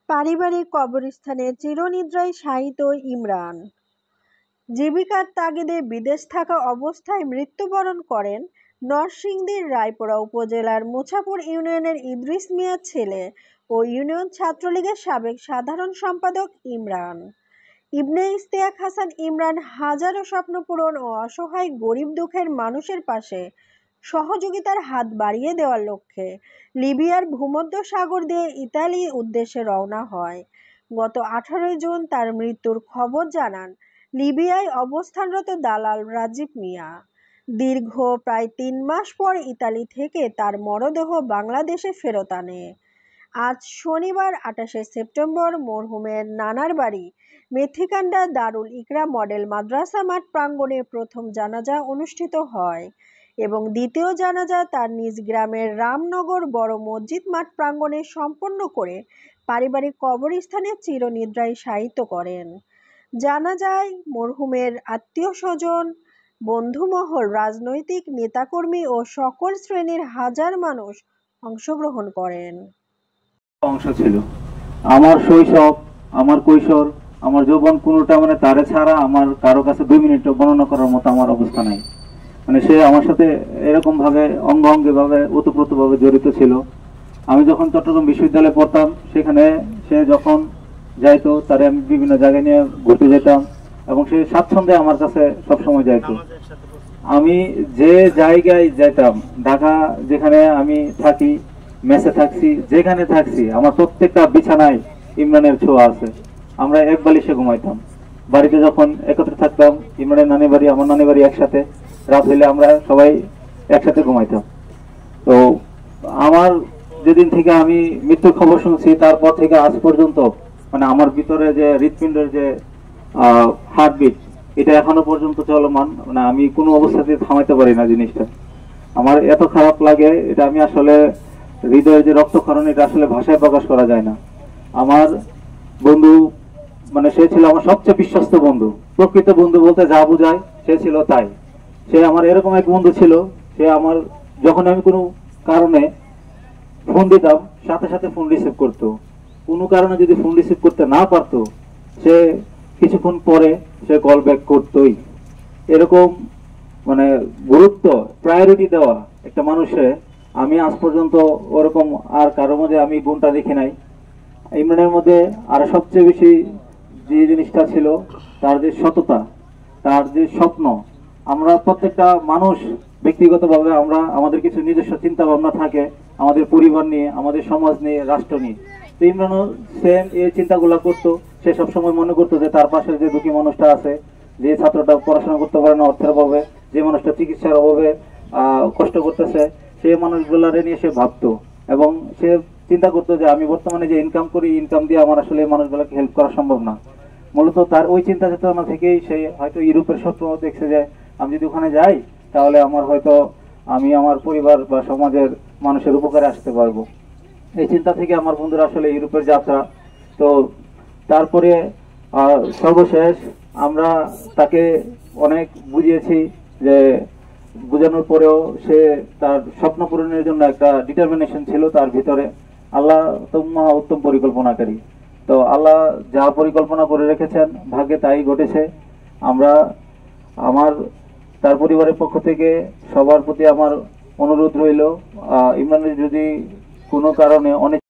পারিবারিক কবরস্থানে চিরনিদ্রায় শায়িত ইমরান। জীবিকার তাগিদে বিদেশ থাকা অবস্থায় মৃত্যুবরণ করেন নরসিংদীর রায়পুরা উপজেলার মুছাপুর ইউনিয়নের ইদ্রিস মিয়ার ছেলে ও ইউনিয়ন ছাত্রলীগের সাবেক সাধারণ সম্পাদক ইমরান। ইবনে ইশতিয়াক হাসান ইমরান হাজারো স্বপ্ন পূরণ ও অসহায় গরিব দুঃখের মানুষের পাশে সহযোগিতার হাত বাড়িয়ে দেওয়ার লক্ষ্যে লিবিয়ার ভূমধ্য সাগর দিয়ে ইতালির উদ্দেশ্যে রওনা হয়। গত 18 জুন তার মৃত্যুর খবর জানান লিবিয়ায় অবস্থানরত দালাল রাজীব মিয়া। দীর্ঘ প্রায় 3 মাস পর ইতালি থেকে তার মরদেহ বাংলাদেশে ফেরত আনে। আজ শনিবার 28 সেপ্টেম্বর মরহুমের নানার বাড়ি মেথিকান্ডা দারুল ইকরা মডেল মাদ্রাসা মাঠ প্রাঙ্গণে প্রথম জানাজা অনুষ্ঠিত হয় এবং দ্বিতীয় জানাজা তার নিজ গ্রামের রামনগর বড় মসজিদ মাঠ প্রাঙ্গণে সম্পন্ন করে পারিবারিক কবরস্থানে চিরনিদ্রায় শায়িত করেন। জানাজায় মরহুমের আত্মীয় স্বজন, বন্ধুমহল, রাজনৈতিক নেতাকর্মী ও সকল শ্রেণীর হাজার মানুষ অংশগ্রহণ করেন। অংশ ছিল আমার শৈশব, আমার কৈশোর, আমার যৌবন কোনোটা তারে ছাড়া আমার কারো কাছে 2 মিনিট বর্ণনা করার মতো আমার অবস্থা নাই। সে আমার সাথে এরকম ভাবে অঙ্গাঙ্গি ভাবে ওতপ্রোত ভাবে জড়িত ছিল। আমি যখন চট্টগ্রাম বিশ্ববিদ্যালয়ে পড়তাম সেখানে সে যখন যাইতো তারে আমি বিভিন্ন জায়গায় নিয়ে ঘুরতে যেতাম এবং সে স্বাচ্ছন্দ্যে আমার কাছে সবসময় যাইতো। আমি যে জায়গায় যাইতাম, ঢাকা যেখানে আমি থাকি, মেসে থাকছি, যেখানে থাকছি, আমার প্রত্যেকটা বিছানায় ইমরানের ছোঁয়া আছে। আমরা এক বালিশে ঘুমাইতাম। বাড়িতে যখন একত্রে থাকতাম, ইমরানের নানি বাড়ি আমার নানি বাড়ি একসাথে, রাত হইলে আমরা সবাই একসাথে ঘুমাইতাম। তো আমার যেদিন থেকে আমি মৃত্যুর খবর শুনছি তারপর থেকে আজ পর্যন্ত আমার ভিতরে যে হৃৎপিণ্ডের যে হার্টবিট, এটা এখনো পর্যন্ত চলমান। আমি কোনো অবস্থাতে থামাইতে পারি না জিনিসটা। আমার এত খারাপ লাগে, এটা আমি আসলে হৃদয়ের যে রক্তক্ষরণ, এটা আসলে ভাষায় প্রকাশ করা যায় না। আমার বন্ধু সে ছিল আমার সবচেয়ে বিশ্বস্ত বন্ধু। প্রকৃত বন্ধু বলতে যা বোঝায় সে ছিল তাই। সে আমার এরকম এক বন্ধু ছিল, সে আমার যখন আমি কোনো কারণে ফোন দিতাম সাথে সাথে ফোন রিসিভ করতো। কোনো কারণে যদি ফোন রিসিভ করতে না পারতো সে কিছুক্ষণ পরে সে কল ব্যাক করতোই। এরকম গুরুত্ব, প্রায়োরিটি দেওয়া একটা মানুষে আমি আজ পর্যন্ত ওরকম আর কারোর মধ্যে আমি গুণটা দেখি নাই। ইমরানের মধ্যে আর সবচেয়ে বেশি যে জিনিসটা ছিল তার যে সততা, তার যে স্বপ্ন। আমরা প্রত্যেকটা মানুষ ব্যক্তিগতভাবে আমরা আমাদের কিছু নিজস্ব চিন্তা ভাবনা থাকে আমাদের পরিবার নিয়ে, আমাদের সমাজ নিয়ে, রাষ্ট্র নিয়ে। তো ইমরানও সেম এই চিন্তাগুলো করতো। সে সবসময় মনে করতো যে তার পাশে যে দুঃখী মানুষটা আছে, যে ছাত্রটা পড়াশোনা করতে পারে না অর্থের অভাবে, যে মানুষটা চিকিৎসার অভাবে কষ্ট করতেছে, সেই মানুষগুলারে নিয়ে সে ভাবতো এবং সে চিন্তা করতো যে আমি বর্তমানে যে ইনকাম করি, ইনকাম দিয়ে আমার আসলে এই মানুষগুলোকে হেল্প করা সম্ভব না। মূলত তার ওই চিন্তা চেতনা থেকেই সে হয়তো ইউরোপের স্বপ্ন দেখছে যে আমি যদি ওখানে যাই তাহলে আমার হয়তো আমি আমার পরিবার বা সমাজের মানুষের উপকারে আসতে পারবো। এই চিন্তা থেকে আমার বন্ধুরা আসলে ইউরোপের যাত্রা। তো তারপরে সর্বশেষ আমরা তাকে অনেক বুঝিয়েছি, যে বোঝানোর পরেও সে তার স্বপ্ন পূরণের জন্য একটা ডিটারমিনেশন ছিল তার ভিতরে। আল্লাহ তো মহা উত্তম পরিকল্পনাকারী। তো আল্লাহ যা পরিকল্পনা করে রেখেছেন ভাগ্যে তাই ঘটেছে। আমরা তার পরিবারের পক্ষ থেকে সবার প্রতি আমার অনুরোধ রইল, ইমরানের যদি কোনো কারণে অনেক